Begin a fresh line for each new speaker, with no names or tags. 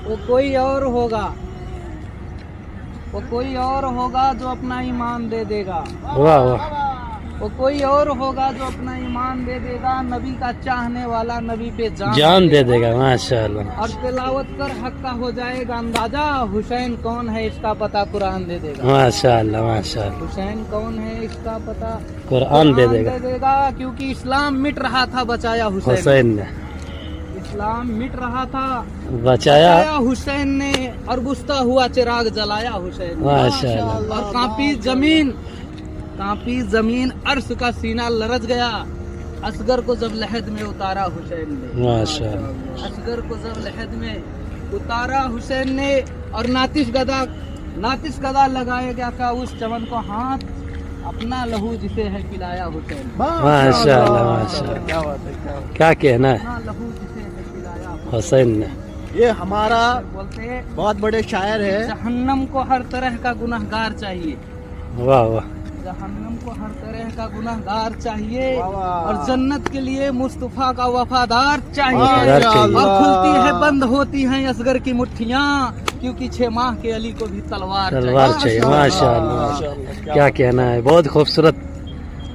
वो कोई और होगा, वो कोई और होगा जो अपना ईमान दे देगा,
वाह वाह
वो कोई और होगा जो अपना ईमान दे देगा, नबी का चाहने वाला नबी पे
जान दे देगा माशाल्लाह।
और तिलावत कर हक का हो जाएगा अंदाजा, हुसैन कौन है इसका पता कुरान दे देगा।
माशाल्लाह माशाल्लाह,
हुसैन कौन है इसका पता
कुरान दे देगा।
क्योंकि इस्लाम मिट रहा था, बचाया
हुसैन ने,
इस्लाम मिट रहा था,
बचाया
हुसैन ने, और बुझता हुआ चिराग जलाया हुसैन ने।
माशाल्लाह।
और कांपी जमीन अर्श का सीना लरज गया, असगर को जब लहद में उतारा हुसैन ने।
माशाल्लाह।
असगर को जब लहद में उतारा हुसैन ने, और नातिश गदा लगाया गया था उस चमन को हाथ, अपना लहू जिसे है पिलाया हुसैन।
माशाल्लाह माशाल्लाह,
क्या बात है,
क्या कहना है
अपना लहू जिसे है पिलाया
हुसैन ने।
ये हमारा
बोलते
बहुत बड़े शायर है।
जहन्नम को हर तरह का गुनहगार चाहिए,
वाह वाह,
जहन्नम को हर तरह का गुनहगार चाहिए,
वाह वाह।
और जन्नत के लिए मुस्तफा का वफादार चाहिए।
माशाल्लाह।
और खुलती है बंद होती हैं असगर की मुट्ठियाँ, क्योंकि 6 माह के अली को भी तलवार
तलवार चाहिए। माशाल्लाह, क्या कहना है, बहुत खूबसूरत